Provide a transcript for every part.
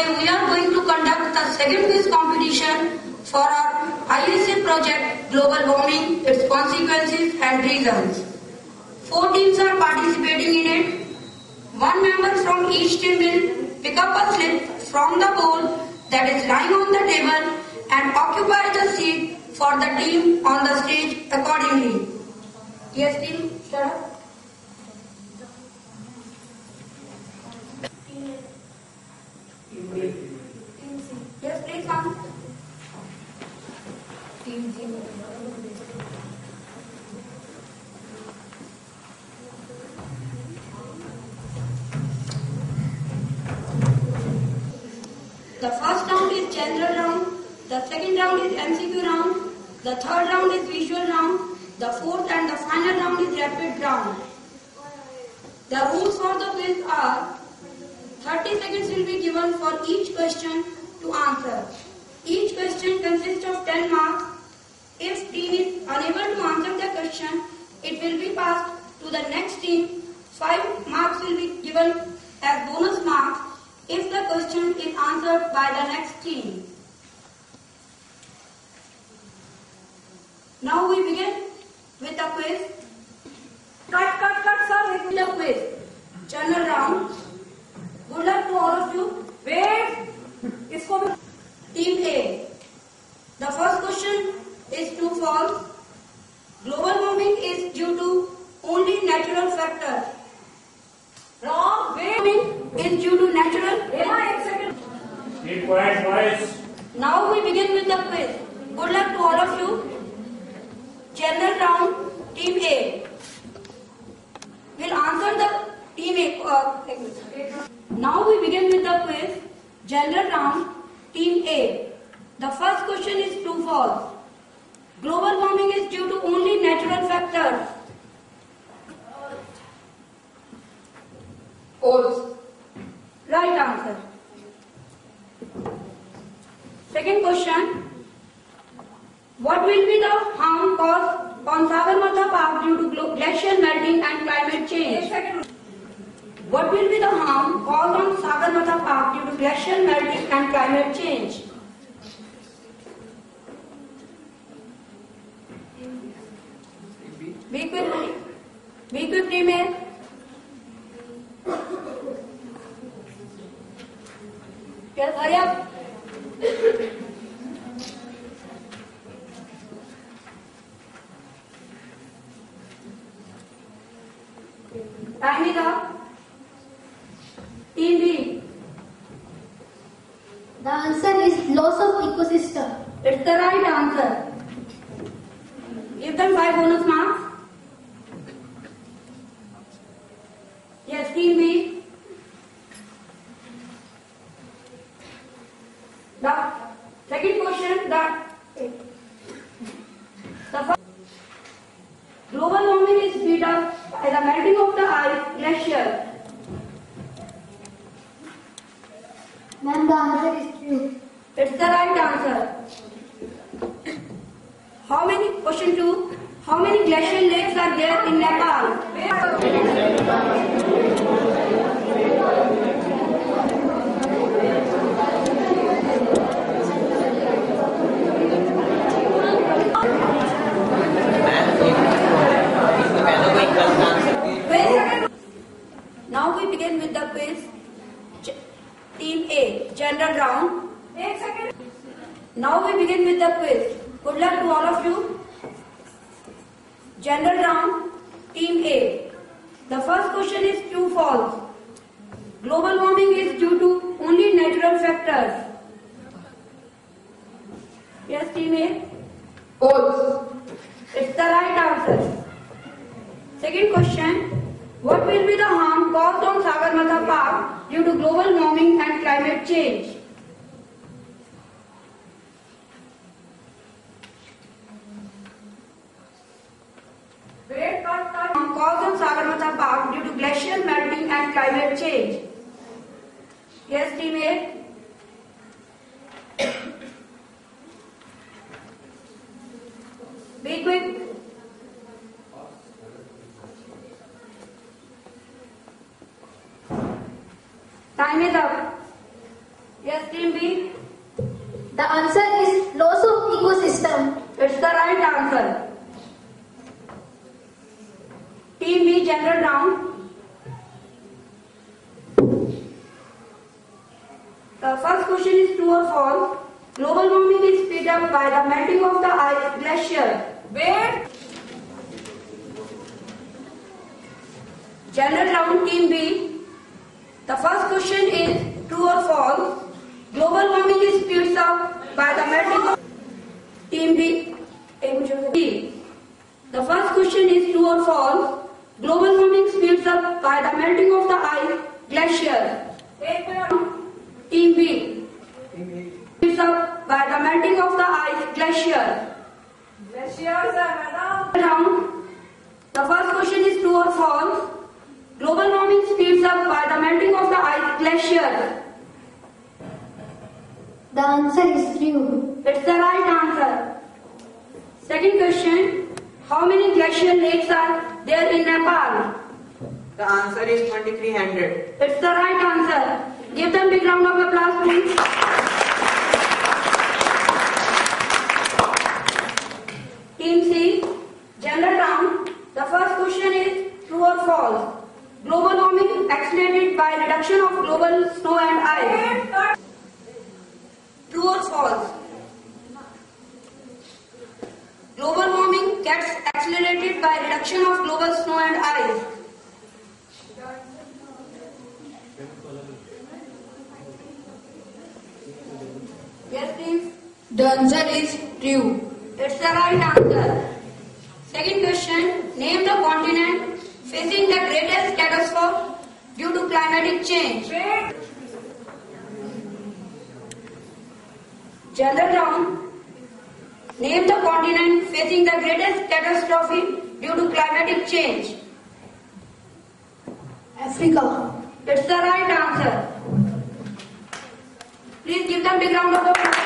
Today we are going to conduct the second quiz competition for our ISA project Global Warming, its consequences and reasons. 4 teams are participating in it. One member from each team will pick up a slip from the board that is lying on the table and occupy the seat for the team on the stage accordingly. Yes, team, start up. Yes, please come. Team C. The first round is general round, the second round is MCQ round, the third round is visual round, the fourth and the final round is rapid round. The rules for the quiz are 30 seconds will be given for each question to answer. Each question consists of 10 marks. If team is unable to answer the question, it will be passed to the next team. 5 marks will be given as bonus marks if the question is answered by the next team. Now we begin with the quiz. Cut, sir. With the quiz. General round. Good luck to all of you. Wait. Team A. The first question is true false. Global warming is due to only natural factors. Wrong. Warming is due to natural. Keep quiet, boys. Now we begin with the quiz. Good luck to all of you. General round. Team A will answer the team A. Now we begin with the quiz. General round. Team A. The first question is true false. Global warming is due to only natural factors. False. Right answer. Second question. What will be the harm caused on Sagarmatha Park due to glacial melting and climate change? What will be the harm caused on Sagarmatha Park due to glacial melting and climate change? Be quick, team A. Yes, hurry up. Time is up. Team B. The answer is loss of ecosystem. It's the right answer. Give them 5 bonus marks. Yes, team B. The second question, the first, global warming is speed up by the melting of the ice glacier. Ma'am, the answer is true. It's the right answer. Question 2. How many glacial lakes are there in Nepal? Now we begin with the quiz. Team A, general round. Now we begin with the quiz. Good luck to all of you. General round. Team A. The first question is true false. Global warming is due to only natural factors. Yes, team A. False. It's the right answer. Second question. What will be the harm caused on Sagarmatha Park due to global warming and climate change? Harm caused on Sagarmatha Park due to glacial melting and climate change. Yes, team A. Be quick. Time is up. Yes, It's the right answer. Team B, general round. The first question is true or false. Global warming is speed up by the melting of the ice glacier. Where? General round, Team B. The first question is true or false. Global warming is speeds up by the melting of Team B. The first question is true or false. Global warming speeds up by the melting of the ice glacier. Team B. Speeds up by the melting of the ice glacier. Round. The first question is true or false. Global warming speeds up by the melting of the ice glacier. The answer is true. It's the right answer. Second question. How many glacial lakes are there in Nepal? The answer is 2300. It's the right answer. Give them a big round of applause, please. Team C, general round. The first question is true or false. Global warming accelerated by reduction of global snow and ice. True or false? Global warming gets accelerated by reduction of global snow and ice. Yes, please. The answer is true. It's the right answer. Second question. Name the continent facing the greatest catastrophe due to climatic change. General round. Name the continent facing the greatest catastrophe due to climatic change. Africa. It's the right answer. Please give them a big round of applause.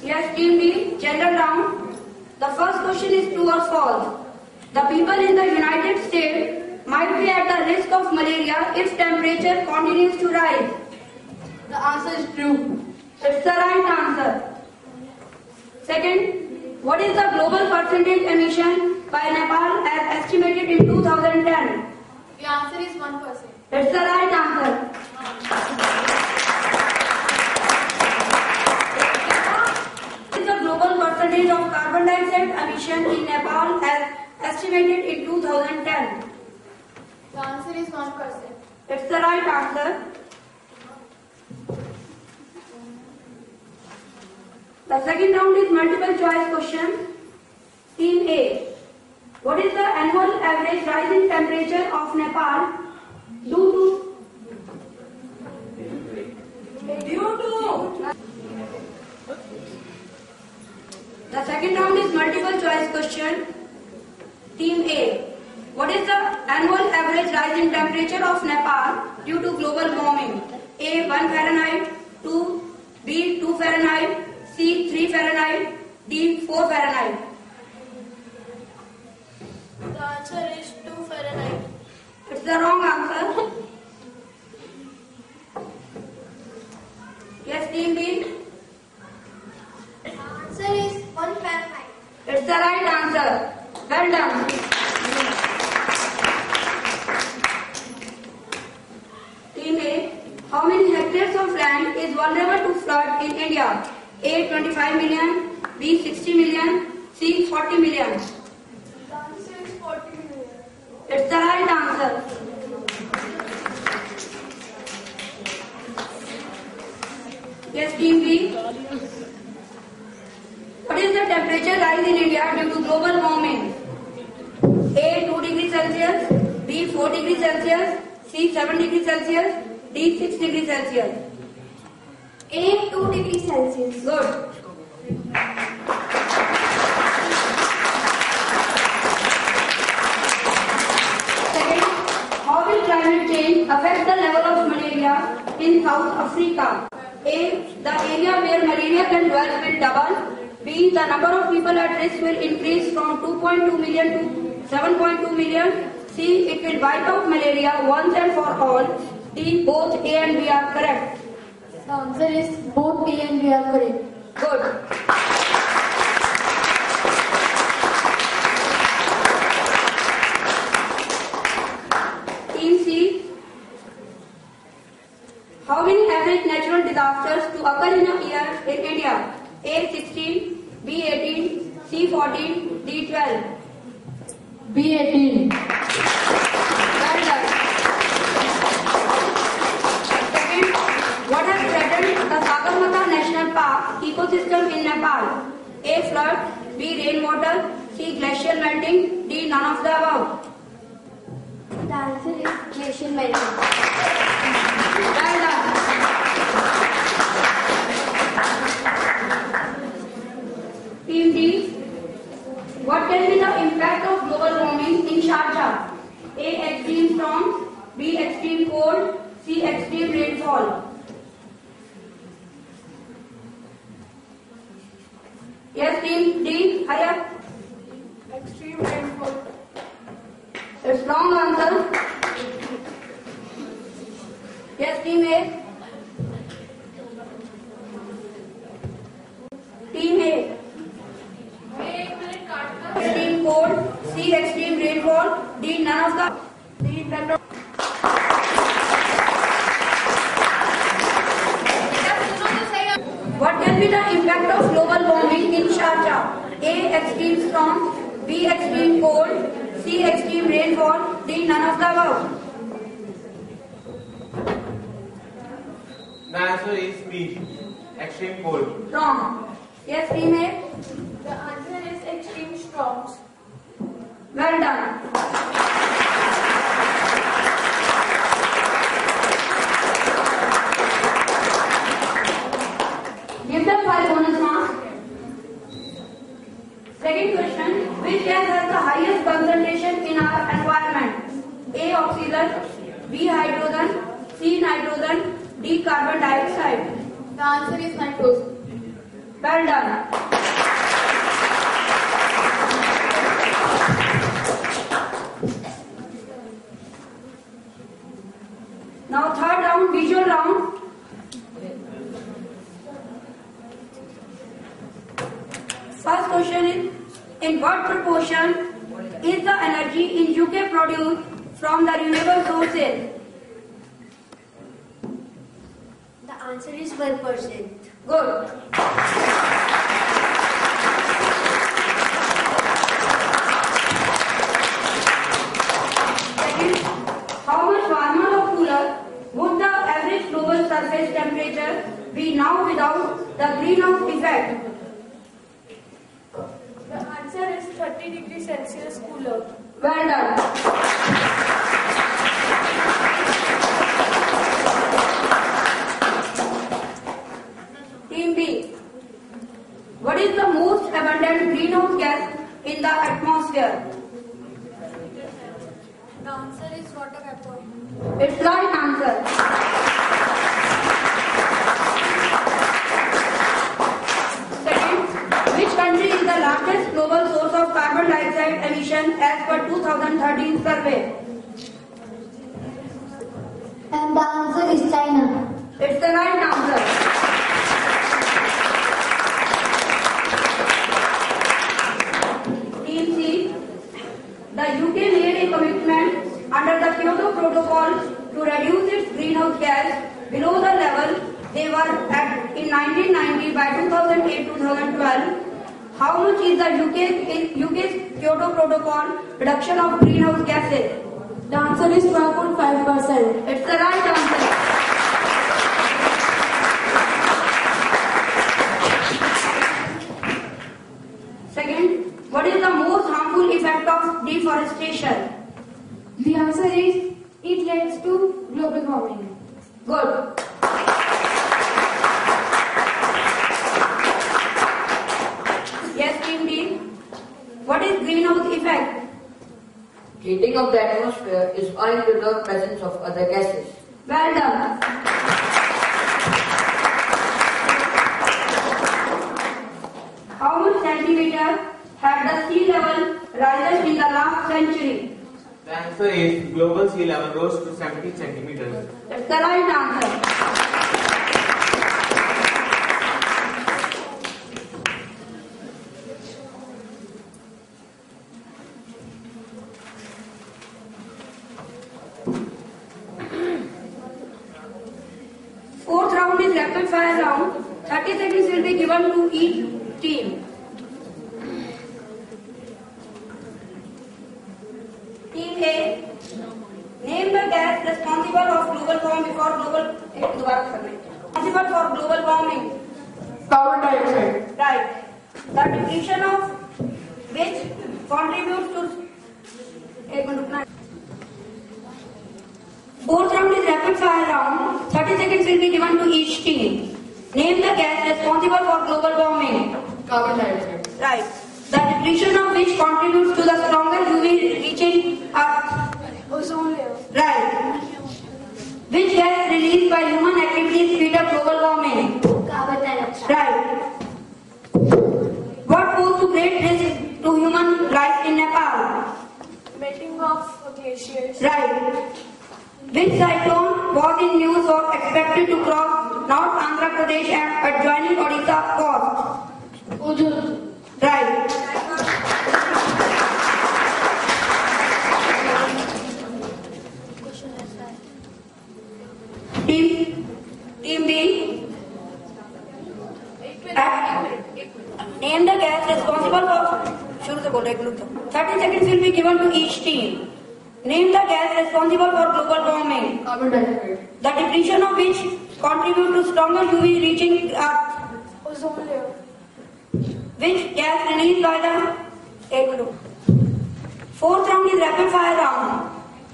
Yes, Team B, general round. The first question is true or false. The people in the United States might be at the risk of malaria if temperature continues to rise. The answer is true. It's the right answer. Second, what is the global percentage emission by Nepal as estimated in 2010? The answer is 1%. It's the right answer. What is the global percentage of carbon dioxide emission in Nepal as estimated in 2010? The answer is 1%. It's the right answer. The second round is multiple choice question. Team A. What is the annual average rise in temperature of Nepal due to? The second round is multiple choice question. Team A. What is the annual average rise in temperature of Nepal due to global warming? A. 1 Fahrenheit, 2, B. 2 Fahrenheit, C. 3 Fahrenheit, D. 4 Fahrenheit. The answer is 2 Fahrenheit. It's the wrong answer. Yes, Team B. The answer is 1 Fahrenheit. It's the right answer. Well done. Team A. How many hectares of land is vulnerable to flood in India? A. 25 million, B. 60 million, C. 40 million. The answer is 40 million. It's the right answer. Yes, Team B. What is the temperature rise in India due to global warming? A. 2 degrees Celsius, B. 4 degrees Celsius, C. 7 degrees Celsius, D. 6 degrees Celsius. A. 2 degrees Celsius. Good. Second, how will climate change affect the level of malaria in South Africa? A. The area where malaria can dwell will double. B. The number of people at risk will increase from 2.2 million to 7.2 million. C. It will wipe out malaria once and for all. D. Both A and B are correct. The answer is both A and B are correct. Good. Team C. How many average natural disasters to occur in a year in India? A 16, B 18, C 14, D 12. B 18. Well done. Second, what has threatened the Sagarmatha National Park ecosystem in Nepal? A flood, B rainwater, C glacial melting, D none of the above. The answer is glacial melting. Well done. Team D, what can be the impact of global warming in Sharjah? A extreme storms, B extreme cold, C extreme rainfall. Yes, team D, hurry up. Extreme rainfall. It's wrong answer. Yes, team A. Team A. Extreme cold, C extreme rainfall, D none of the. D none of. What can be the impact of global warming in Sharjah? A extreme storms, B extreme cold, C extreme rainfall, D none of the above. The answer is B. Extreme cold. Wrong. Yes, team A. The answer is extreme storms. Well done. Give them 5 bonus marks. Second question. Which gas has the highest concentration in our environment? A. Oxygen, B. Hydrogen, C. Nitrogen, D. Carbon dioxide. The answer is nitrogen. Well done. Now third round, visual round. First question is, in what proportion is the energy in UK produced from the renewable sources? The answer is 1%. Good. Second, how much warmer or cooler would the average global surface temperature be now without the greenhouse effect? The answer is 30 degrees Celsius cooler. Well done. Team B. What is the most abundant greenhouse gas in the atmosphere? The answer is water vapor. It's right answer. Second, which country is the largest global source of carbon dioxide emission as per 2013 survey? And the answer is China. It's the right answer. Team C. The UK made a commitment under the Kyoto Protocol to reduce its greenhouse gas below the level they were at in 1990 by 2008-2012. How much is the UK's Kyoto Protocol reduction of greenhouse gases? The answer is 12.5%. It's the right answer. Second, what is the most harmful effect of deforestation? The answer is it leads to global warming. Good. Yes, team D. What is greenhouse effect? Heating of the atmosphere is owing to the presence of other gases. Well done. How much centimeter had the sea level risen in the last century? The answer is global sea level rose to 70 centimeters. That's the right answer. rapid fire round. 30 seconds will be given to each team. Team A. Name the gas responsible for global warming responsible for global warming. Carbon dioxide. Right. The depletion of which contributes to. Fourth round is rapid fire round. 30 seconds will be given to each team. Name the gas responsible for global warming. Carbon dioxide. Right. The depletion of which contributes to the stronger UV reaching up. Ozone layer. Right. Which gas released by human activities speed up global warming? Carbon dioxide. Right. What poses to great risk to human life in Nepal? Melting of glaciers. Right. Which cyclone was in news was expected to cross North Andhra Pradesh and adjoining Odisha coast? Ozone. Right. Team B. Name the gas responsible for. शुरू से बोल रहे हैं 30 seconds will be given to each team. Name the gas responsible for global warming. Carbon dioxide. The depletion of which contribute to stronger UV reaching Earth. Ozone layer. Which gas released by the. Fourth round is rapid fire round.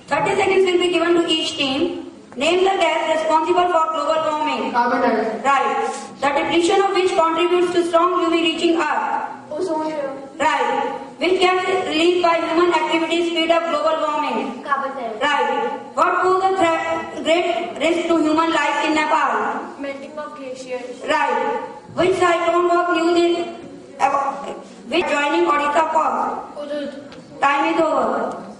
30 seconds will be given to each team. Name the gas responsible for global warming. Carbon dioxide. Right. The depletion of which contributes to strong UV reaching Earth. Ozone layer. Right. Which gas is released by human activities speed up global warming? Carbon dioxide. Right. What poses a great risk to human life in Nepal? Melting of glaciers. Right. Which cyclone was news in which joining Odisha coast? Ozone. Time is over.